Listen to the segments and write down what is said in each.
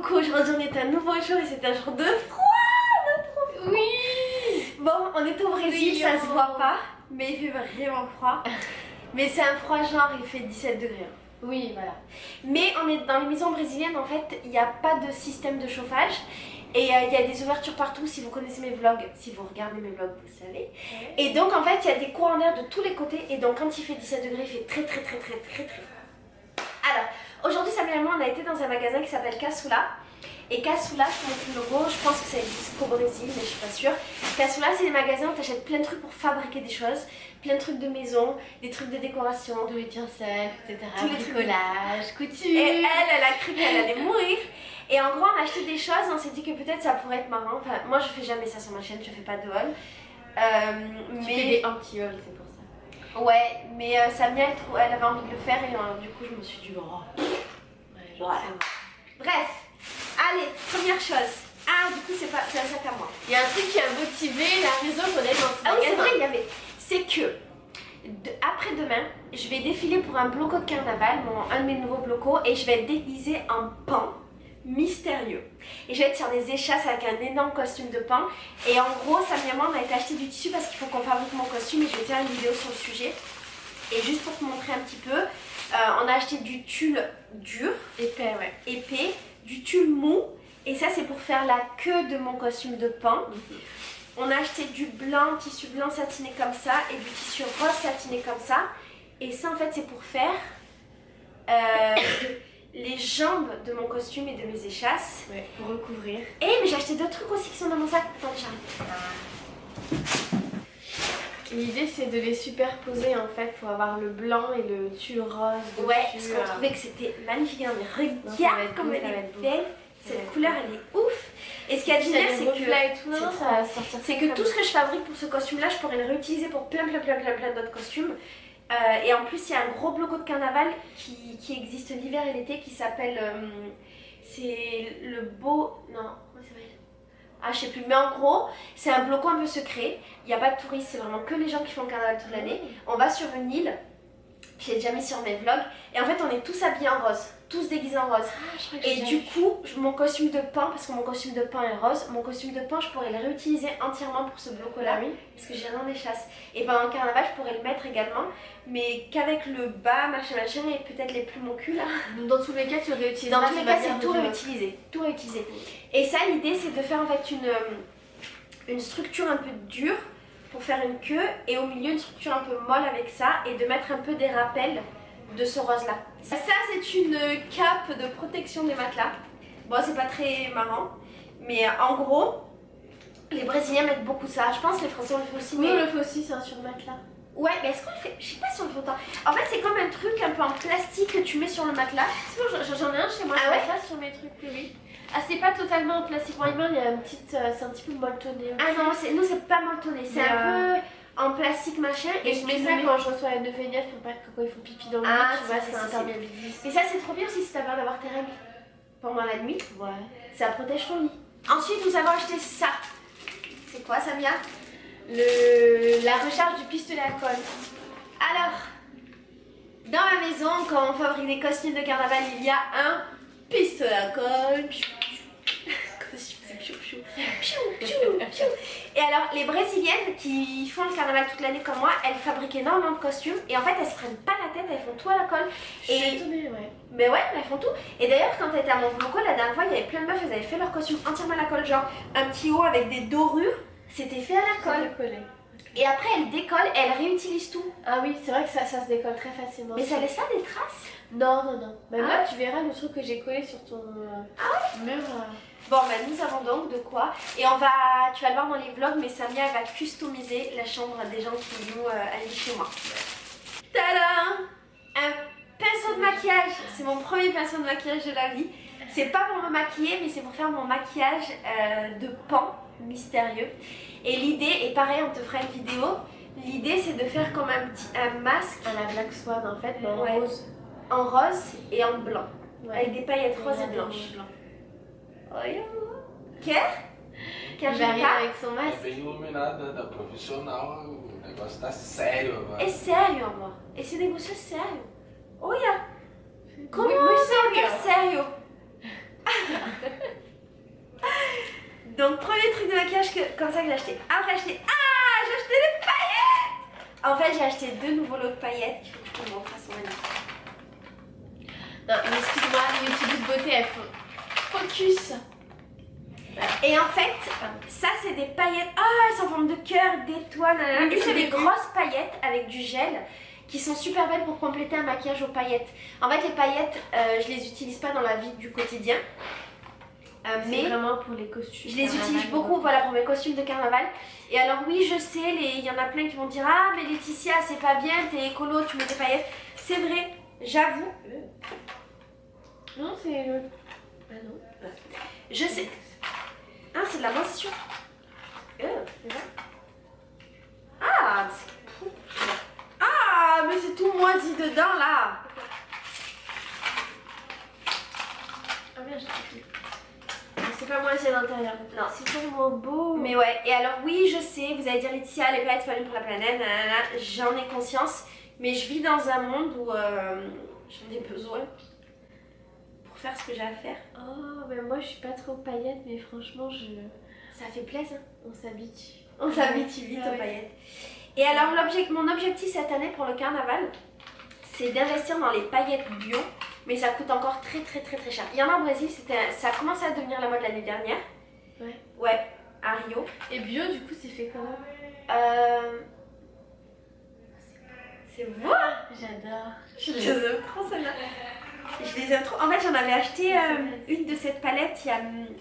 coucou, aujourd'hui on est un nouveau jour et c'est un jour de froid. Oui. Bon, on est au Brésil, Oui, ça se voit pas, mais il fait vraiment froid. Mais c'est un froid genre, il fait 17 degrés. Oui, voilà. Mais on est dans les maisons brésiliennes, en fait, il n'y a pas de système de chauffage. Et il y a des ouvertures partout, si vous connaissez mes vlogs, si vous regardez mes vlogs, vous savez. Ouais. Et donc en fait, il y a des courants d'air de tous les côtés. Et donc quand il fait 17 degrés, il fait très froid. Alors, aujourd'hui, Samia et moi, on a été dans un magasin qui s'appelle Caçula. Et Caçula, je vous montre le logo, je pense que ça existe qu'au Brésil, mais je suis pas sûre. Caçula, c'est des magasins où tu achètes plein de trucs pour fabriquer des choses, plein de trucs de maison, des trucs de décoration, do it yourself, etc. Bricolage, couture. Et elle a cru qu'elle allait mourir. Et en gros, on a acheté des choses, on s'est dit que peut-être ça pourrait être marrant. Enfin, moi, je fais jamais ça sur ma chaîne, je fais pas de haul. Tu fais des anti-hauls, c'est pour ça. Ouais, mais Samia, elle avait envie de le faire et du coup, je me suis dit, oh. Ouais, voilà. Bref, allez, première chose. Ah, du coup, c'est un sac à moi. Il y a un truc qui a motivé la raison qu'on est dans ce magasin. Ah oui, c'est vrai, il y avait. C'est que après-demain, je vais défiler pour un bloco de carnaval, un de mes nouveaux blocos, et je vais être déguisée en pan mystérieux. Et je vais être sur des échasses avec un énorme costume de pan. Et en gros, Samia et moi, on a été acheter du tissu parce qu'il faut qu'on fabrique mon costume et je vais faire une vidéo sur le sujet. Et juste pour te montrer un petit peu, on a acheté du tulle dur, épais, ouais. Épais, du tulle mou. Et ça, c'est pour faire la queue de mon costume de pan. On a acheté du blanc, tissu blanc satiné comme ça et du tissu rose satiné comme ça. Et ça, en fait, c'est pour faire les jambes de mon costume et de mes échasses. Ouais, pour recouvrir. Et mais j'ai acheté d'autres trucs aussi qui sont dans mon sac. Attendez, j'arrive. L'idée, c'est de les superposer en fait pour avoir le blanc et le tulle rose dessus. Ouais, parce qu'on trouvait que c'était magnifique. Mais regarde comme elle est belle. Cette couleur, elle est ouf. Et ce qu'il y a de génial, c'est que tout ce que je fabrique pour ce costume-là, je pourrais le réutiliser pour plein d'autres costumes. Et en plus, il y a un gros bloco de carnaval qui existe l'hiver et l'été qui s'appelle. C'est le beau. Non, comment ça s'appelle? Ah, je sais plus. Mais en gros, c'est un bloco un peu secret. Il n'y a pas de touristes, c'est vraiment que les gens qui font le carnaval toute l'année. On va sur une île. Je l'ai déjà mis sur mes vlogs. Et en fait, on est tous habillés en rose. Tous déguisés en rose. Ah, et du coup, mon costume de pan, parce que mon costume de pan est rose, mon costume de pan, je pourrais le réutiliser entièrement pour ce bloc-là. Oui. Parce que j'ai rien d'échasse. Et pendant le carnaval, je pourrais le mettre également. Mais qu'avec le bas, machin, et peut-être les plumes au cul là. Dans tous les cas, tu réutilises. Dans tous les cas, c'est tout réutilisé. Tout réutilisé. Et ça, l'idée, c'est de faire en fait une structure un peu dure pour faire une queue et au milieu une structure un peu molle avec ça et de mettre un peu des rappels de ce rose là. Ça c'est une cape de protection des matelas. Bon, c'est pas très marrant, mais en gros les Brésiliens mettent beaucoup ça. Je pense que les Français on le fait aussi. Mais on le fait aussi, c'est un sur-matelas. Ouais, mais est-ce qu'on le fait? Je sais pas si on le fait autant. En fait, c'est comme un truc un peu en plastique que tu mets sur le matelas. J'en ai un chez moi, ah ouais, ça sur mes trucs oui. Ah, c'est pas totalement en plastique moyen, il y a une petite. C'est un petit peu molletonné. Ah non, nous c'est pas molletonné, c'est un peu en plastique machin. Et je mets ça quand je reçois la neuvaine pour pas que quand ils font pipi dans le lit, tu vois, c'est imperméabilisé. Et ça, c'est trop bien aussi si t'as peur d'avoir tes règles pendant la nuit. Ouais. Ça protège ton lit. Ensuite, nous avons acheté ça. C'est quoi, Samia? La recharge du pistolet à colle. Alors, dans ma maison, quand on fabrique des costumes de carnaval, il y a un pistolet à colle. Et alors, les Brésiliennes qui font le carnaval toute l'année comme moi, elles fabriquent énormément de costumes et en fait, elles se prennent pas la tête, elles font tout à la colle. Je suis étonnée, ouais. Mais ouais, elles font tout. Et d'ailleurs, quand elles étaient à mon bloco, la dernière fois, il y avait plein de meufs, elles avaient fait leur costume entièrement à la colle, genre un petit haut avec des dorures, c'était fait à la colle. Et après, elles décollent et elles réutilisent tout. Ah oui, c'est vrai que ça se décolle très facilement. Mais ça laisse pas des traces? Non. Bah là, tu verras le truc que j'ai collé sur ton mur. Bon, bah nous avons donc de quoi. Et tu vas le voir dans les vlogs, mais Samia va customiser la chambre des gens qui vont aller chez moi. Tadam! Un pinceau de maquillage. C'est mon premier pinceau de maquillage de la vie. C'est pas pour me maquiller, mais c'est pour faire mon maquillage de pan mystérieux. Et l'idée, et pareil, on te fera une vidéo. L'idée, c'est de faire comme un masque. À la Black Swan, en fait, mais en rose. En rose et en blanc. Ouais. Avec des paillettes roses et blanches. Quer arriver avec son masque. É bem iluminado, né? Da profissional, o negócio tá sério agora. É sério, amor. Esse negócio é sério. Olha! Como muito sério? É sério? Donc premier truc de maquillage comme ça que j'ai acheté. Après j'ai acheté... Ah, j'ai acheté des paillettes. En fait j'ai acheté 2 nouveaux lots de paillettes. Il faut que je te montre, elles sont magnifiques. Non mais excuse-moi, les youtubeuses beauté elles font focus. Et en fait, ça c'est des paillettes. Ah, elles sont en forme de cœur, d'étoiles. Et c'est des grosses paillettes avec du gel qui sont super belles pour compléter un maquillage aux paillettes. En fait les paillettes, je les utilise pas dans la vie du quotidien. Mais vraiment pour les costumes. Je les utilise beaucoup, voilà, pour mes costumes de carnaval. Et alors oui, je sais, il y en a plein qui vont dire ah mais Laetitia c'est pas bien, t'es écolo, tu mets des paillettes. C'est vrai, j'avoue. Non c'est... Ah non. Je sais. Ah c'est de la moisissure. Ah ah mais c'est tout moisi dedans là. Ah merde, j'ai tout. C'est pas moisi à l'intérieur. Non, c'est tellement beau. Mais ouais, et alors oui, je sais, vous allez dire Laetitia, les paillettes c'est pas bien pour la planète, j'en ai conscience, mais je vis dans un monde où j'en ai besoin pour faire ce que j'ai à faire. Oh, mais moi je suis pas trop paillettes, mais franchement ça fait plaisir. On s'habitue. On s'habitue vite aux paillettes. Et alors mon objectif cette année pour le carnaval, c'est d'investir dans les paillettes bio. Mais ça coûte encore très cher. Il y en a au Brésil, ça a commencé à devenir la mode l'année dernière. Ouais. Ouais, à Rio. Et bio du coup c'est fait comment? C'est beau. J'adore. Je les aime trop celle-là. Je les aime trop. En fait j'en avais acheté une de cette palette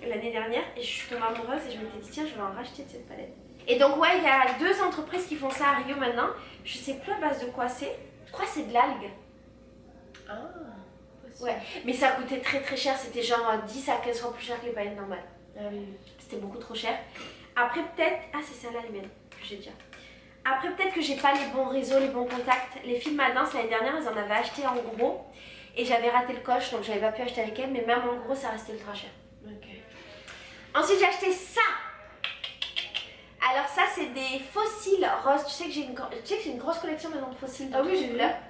l'année dernière. Et je suis tombée amoureuse et je m'étais dit tiens je vais en racheter de cette palette. Et donc ouais il y a 2 entreprises qui font ça à Rio maintenant. Je sais plus à base de quoi c'est. Je crois que c'est de l'algue. Ah. Ouais, mais ça coûtait très cher, c'était genre 10 à 15 fois plus cher que les paillettes normales. Ah oui. C'était beaucoup trop cher. Après peut-être... Ah c'est celle-là les miennes que j'ai déjà. Après peut-être que j'ai pas les bons réseaux, les bons contacts. Les filles de ma danse l'année dernière, elles en avaient acheté en gros. Et j'avais raté le coche, donc j'avais pas pu acheter avec elles. Mais même en gros, ça restait ultra cher. Ok. Ensuite j'ai acheté ça. Alors ça c'est des fossiles roses. Tu sais que j'ai une grosse collection maintenant de fossiles. Ah oui j'ai vu là.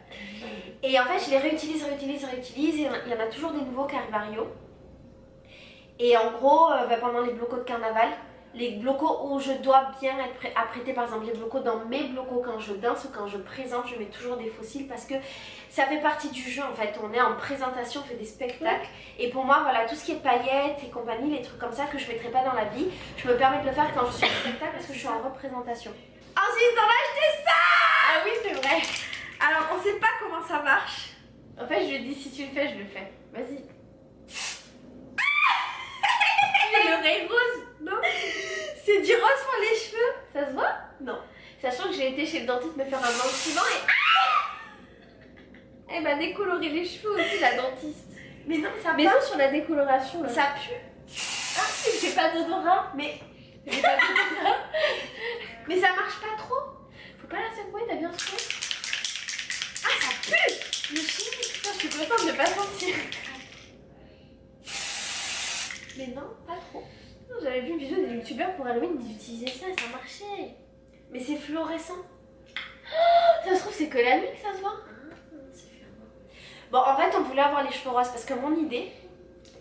Et en fait je les réutilise. Et il y en a toujours des nouveaux qui arrivent à Rio. Et en gros pendant les blocos de carnaval, les blocos où je dois bien être apprêtée, par exemple les blocos dans mes blocos quand je danse ou quand je présente, je mets toujours des fossiles parce que ça fait partie du jeu en fait. On est en présentation, on fait des spectacles. Et pour moi voilà, tout ce qui est paillettes et compagnie, les trucs comme ça que je mettrais pas dans la vie, je me permets de le faire quand je suis en spectacle parce que je suis en représentation. Ensuite on a acheté ça. Ah oui c'est vrai. Alors on sait pas comment ça marche. En fait je lui ai dit si tu le fais je le fais. Vas-y. C'est l'oreille rose. Non. C'est du rose pour les cheveux. Ça se voit? Non. Sachant que j'ai été chez le dentiste me faire un blanchiment et... Elle m'a décoloré les cheveux aussi la dentiste. Mais non ça mais non sur la décoloration là. Ça pue. Ah si j'ai pas d'odorat. Mais... J'ai pas d'odorat. Mais ça marche pas trop. Faut pas la secouer, t'as bien secoué? Ah ça pue. Le chien, putain je suis contente de pas sentir. Mais non, pas trop. J'avais vu une vidéo des youtubeurs pour Halloween, ils utilisaient ça et ça marchait. Mais c'est fluorescent. Oh, ça se trouve c'est que la nuit que ça se voit. Bon en fait on voulait avoir les cheveux roses parce que mon idée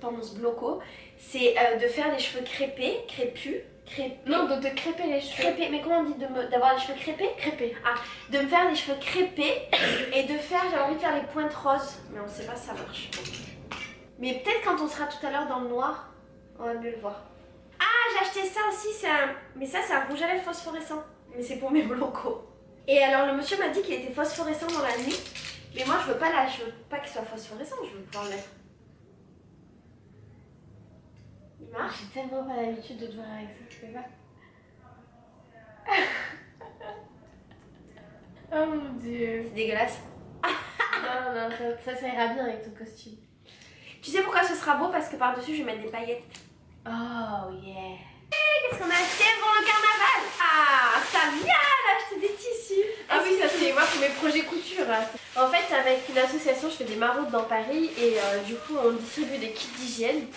pendant ce bloco c'est de faire les cheveux crépus. Non, de te crêper les cheveux. Crépés, mais comment on dit d'avoir les cheveux crépés? Crêpés. Ah, de me faire les cheveux crépés et de faire, j'avais envie de faire les pointes roses. Mais on sait pas si ça marche. Mais peut-être quand on sera tout à l'heure dans le noir, on va mieux le voir. Ah, j'ai acheté ça aussi, mais ça c'est un rouge à lèvres phosphorescent. Mais c'est pour mes blocos. Et alors le monsieur m'a dit qu'il était phosphorescent dans la nuit. Mais moi je veux pas qu'il soit phosphorescent, je veux pouvoir le mettre. Il marche? J'ai tellement pas l'habitude de te voir avec ça, tu fais pas. Oh mon dieu. C'est dégueulasse. Non, ça ira bien avec ton costume. Tu sais pourquoi ce sera beau? Parce que par-dessus je vais mettre des paillettes. Oh yeah. Qu'est-ce qu'on a acheté pour le carnaval? Ah, Samia, elle a acheté des tissus. Ah oui, ça c'est moi pour mes projets couture. En fait, avec une association, je fais des maraudes dans Paris et du coup, on distribue des kits d'hygiène.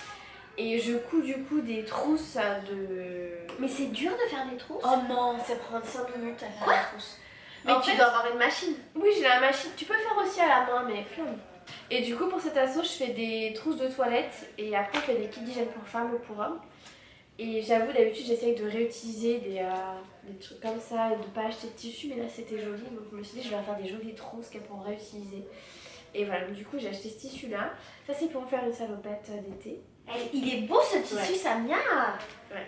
Et je couds du coup des trousses de... Mais c'est dur de faire des trousses? Oh non, ça prend 5 minutes à faire la trousse. Mais tu dois avoir une machine. Oui, j'ai la machine. Tu peux faire aussi à la main, mais flamme. Et du coup, pour cette asso, je fais des trousses de toilette et après, je fais des kits d'hygiène pour femmes ou pour hommes. Et j'avoue, d'habitude, j'essaye de réutiliser des trucs comme ça, de pas acheter de tissu, mais là c'était joli, donc je me suis dit je vais faire des jolies trousses qu'elles pourront réutiliser. Et voilà, donc du coup j'ai acheté ce tissu là. Ça c'est pour me faire une salopette d'été. Il est beau ce tissu, Samia. Ouais.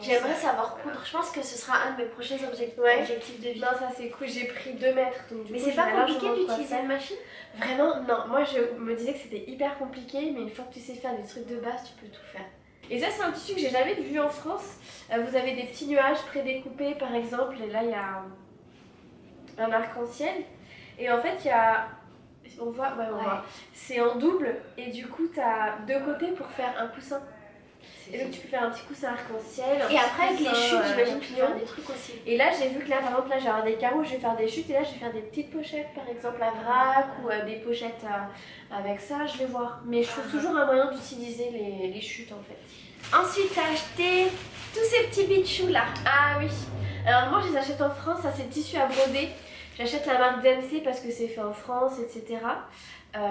J'aimerais savoir coudre. Je pense que ce sera un de mes prochains objectifs de vie. Non, ça c'est cool, j'ai pris 2 mètres. Donc, mais c'est pas compliqué d'utiliser une machine? Vraiment, non. Moi je me disais que c'était hyper compliqué, mais une fois que tu sais faire des trucs de base, tu peux tout faire. Et ça c'est un tissu que j'ai jamais vu en France. Vous avez des petits nuages prédécoupés par exemple, et là il y a un arc-en-ciel. Et en fait il y a... On voit, ouais, on voit. C'est en double et du coup tu as 2 côtés pour faire un coussin. Et donc tu peux faire un petit coussin arc-en-ciel. Et après avec les chutes, j'imagine que tu peux faire des trucs aussi. Et là j'ai vu que là par exemple là j'ai avoir des carreaux, je vais faire des chutes et là je vais faire des petites pochettes par exemple à vrac ou des pochettes avec ça, je vais voir. Mais je trouve toujours un moyen d'utiliser les chutes en fait. Ensuite t'as acheté tous ces petits bichous là. Ah oui. Alors moi je les achète en France, ça c'est tissu à broder. J'achète la marque DMC parce que c'est fait en France, etc.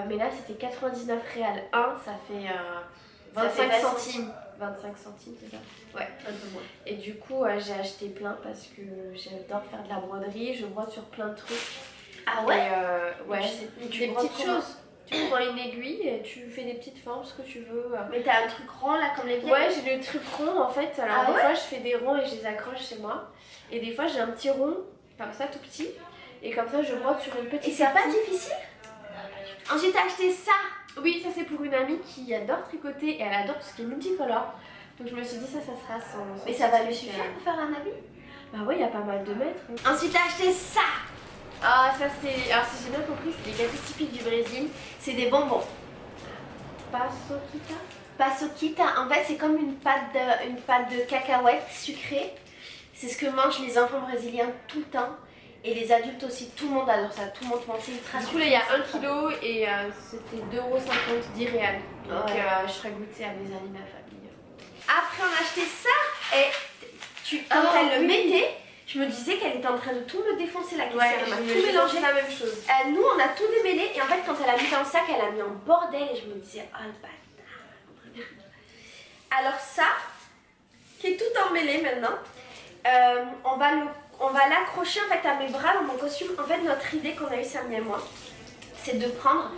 Mais là c'était 99 réal 1, ça fait 25 centimes. 25 centimes, c'est ça? Ouais, un peu moins. Et du coup, j'ai acheté plein parce que j'adore faire de la broderie, je brode sur plein de trucs. Ah ouais? Et, ouais, des petites choses. Tu prends une aiguille et tu fais des petites formes, ce que tu veux. Mais t'as un truc rond là, comme les vieilles? Ouais, j'ai le truc rond en fait. Alors des fois, je fais des ronds et je les accroche chez moi. Et des fois, j'ai un petit rond, comme ça, tout petit. Et comme ça, je brode sur une petite. Et c'est pas difficile? Ensuite, t'as acheté ça. Oui, ça c'est pour une amie qui adore tricoter et elle adore tout ce qui est multicolore. Donc je me suis dit ça sera son mais ça va lui suffire pour faire un habit? Bah ouais, il y a pas mal de mètres. Ensuite, t'as acheté ça. Ah, ça c'est... Alors si j'ai bien compris, c'est des gâteaux typiques du Brésil. C'est des bonbons. Paçoquita. Paçoquita, en fait c'est comme une pâte de cacahuètes sucrée. C'est ce que mangent les enfants brésiliens tout le temps. Et les adultes aussi, tout le monde adore ça, tout le monde mange, c'est ultra sucré. Du coup là il y a 1 kg et c'était 2,50 € d'irréal. Donc je ferai goûter à mes amis, ma famille. Après on a acheté ça et quand elle le mettait, je me disais qu'elle était en train de tout me défoncer la caissière, elle m'a tout mélangé. La même chose. Nous on a tout démêlé et en fait quand elle a mis dans le sac, elle a mis en bordel et je me disais oh le bâtard. Alors ça, qui est tout emmêlé maintenant, on va l'accrocher en fait à mes bras dans mon costume. En fait notre idée qu'on a eu Samia et moi, c'est de prendre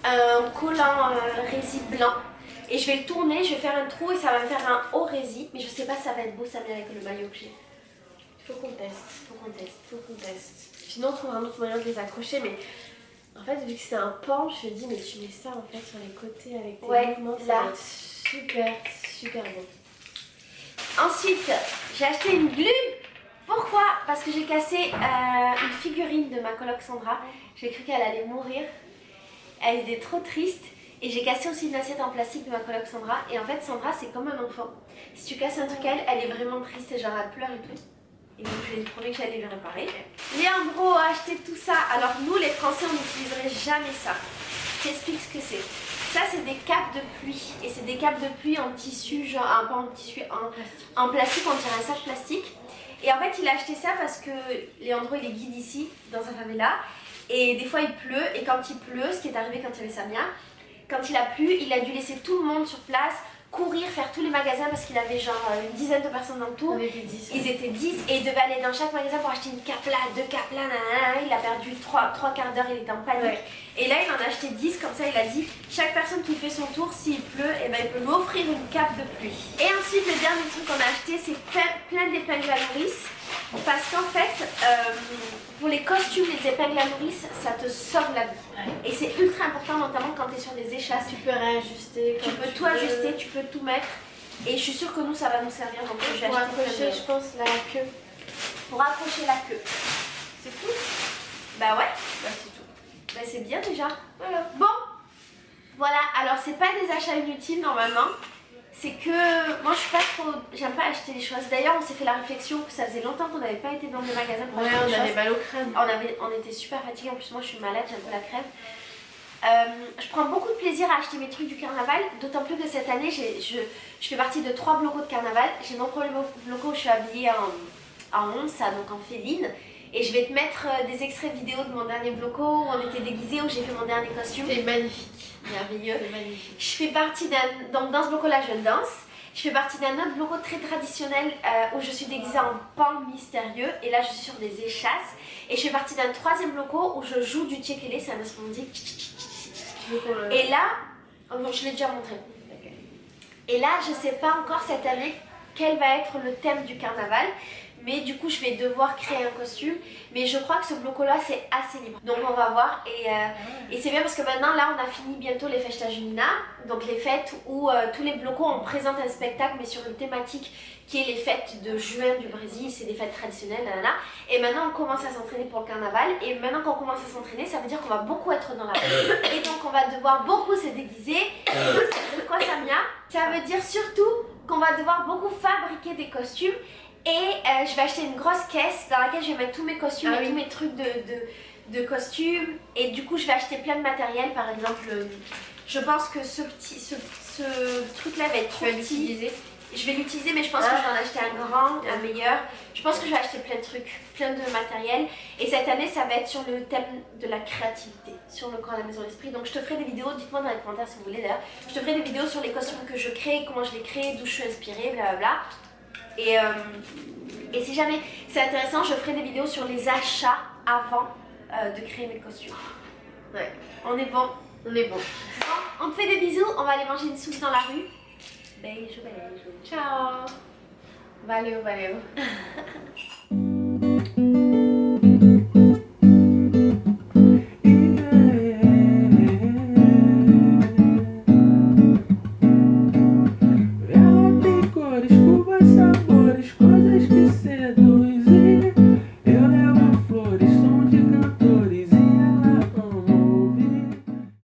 un collant rési blanc et je vais le tourner, je vais faire un trou et ça va me faire un haut rési. Mais je sais pas si ça va être beau Samia avec le maillot que j'ai. Faut qu'on teste. Sinon on trouvera un autre moyen de les accrocher, mais en fait vu que c'est un pan, je me dis mais tu mets ça en fait sur les côtés avec tes mouvements, ça va être super beau. Ensuite j'ai acheté une glue. Pourquoi? Parce que j'ai cassé une figurine de ma coloc Sandra. J'ai cru qu'elle allait mourir. Elle était trop triste. Et j'ai cassé aussi une assiette en plastique de ma coloc Sandra. Et en fait Sandra c'est comme un enfant. Si tu casses un truc à elle, elle est vraiment triste et genre elle pleure et tout. Et donc je lui ai promis que j'allais le réparer. Léandro a acheté tout ça. Alors nous les Français on n'utiliserait jamais ça. Je t'explique ce que c'est. Ça c'est des capes de pluie. Et c'est des capes de pluie en tissu, genre pas en tissu, en plastique, on dirait un sac plastique. Et en fait il a acheté ça parce que Léandro il est guide ici dans sa favela. Et des fois il pleut et quand il pleut, ce qui est arrivé quand il y avait Samia, quand il a plu, il a dû laisser tout le monde sur place, courir, faire tous les magasins parce qu'il avait genre une dizaine de personnes dans le tour. Ils étaient 10 et il devait aller dans chaque magasin pour acheter une cape là, 2 capes là, nanana. Il a perdu 3 quarts d'heure, il était en panique. Ouais. Et là il en a acheté 10, comme ça il a dit chaque personne qui fait son tour, s'il pleut, et ben, il peut lui offrir une cape de pluie. Et ensuite le dernier truc qu'on a acheté c'est plein d'épingles à nourrice. Parce qu'en fait, pour les costumes, les épingles à nourrice, ça te sauve la vie. Ouais. Et c'est ultra important, notamment quand tu es sur des échasses. Tu peux réajuster. Tu peux tout ajuster, tu peux tout mettre. Et je suis sûre que nous, ça va nous servir. Donc je vais pour accrocher, je pense, la queue. Pour accrocher la queue. C'est tout? Bah ouais. Bah c'est tout. Bah c'est bien déjà. Voilà. Bon. Voilà, alors c'est pas des achats inutiles normalement. C'est que moi je suis pas trop, j'aime pas acheter des choses. D'ailleurs on s'est fait la réflexion que ça faisait longtemps qu'on n'avait pas été dans des magasins pour acheter des choses. On avait mal au crâne. On était super fatigués, en plus moi je suis malade, j'ai un peu la crève. Je prends beaucoup de plaisir à acheter mes trucs du carnaval, d'autant plus que cette année je fais partie de 3 blocos de carnaval. J'ai mon premier bloco où je suis habillée en once, donc en féline. Et je vais te mettre des extraits vidéo de mon dernier bloco où on était déguisés, où j'ai fait mon dernier costume. C'est magnifique. Merveilleux. C'est magnifique. Je fais partie donc dans ce bloco là je danse. Je fais partie d'un autre logo très traditionnel où je suis déguisée en pan mystérieux et là je suis sur des échasses. Et je fais partie d'un troisième logo où je joue du ukulélé, c'est un instrument de musique. Et là, bon, je l'ai déjà montré. Et là je sais pas encore cette année quel va être le thème du carnaval. Mais du coup je vais devoir créer un costume. Mais je crois que ce bloco là c'est assez libre. Donc on va voir et c'est bien parce que maintenant là on a fini bientôt les Festa Junina. Donc les fêtes où tous les blocos on présente un spectacle mais sur une thématique qui est les fêtes de juin du Brésil. C'est des fêtes traditionnelles là. Et maintenant on commence à s'entraîner pour le carnaval. Et maintenant qu'on commence à s'entraîner ça veut dire qu'on va beaucoup être dans la rue. Et donc on va devoir beaucoup se déguiser. De quoi ça vient? Ça veut dire surtout qu'on va devoir beaucoup fabriquer des costumes. Et je vais acheter une grosse caisse dans laquelle je vais mettre tous mes costumes et tous mes trucs de costumes. Et du coup je vais acheter plein de matériel. Par exemple, je pense que ce truc là va être trop petit. Je vais l'utiliser mais je pense que je vais en acheter un grand, un meilleur. Je pense que je vais acheter plein de trucs, plein de matériel. Et cette année ça va être sur le thème de la créativité, sur le corps à la maison l'esprit. Donc je te ferai des vidéos, dites-moi dans les commentaires si vous voulez d'ailleurs. Je te ferai des vidéos sur les costumes que je crée, comment je les crée, d'où je suis inspirée, blablabla. Et si jamais c'est intéressant, je ferai des vidéos sur les achats avant de créer mes costumes. Ouais, on est bon. On est bon. Bon, on te fait des bisous, on va aller manger une soupe dans la rue. Beijo, beijo. Ciao. Valeu, valeu.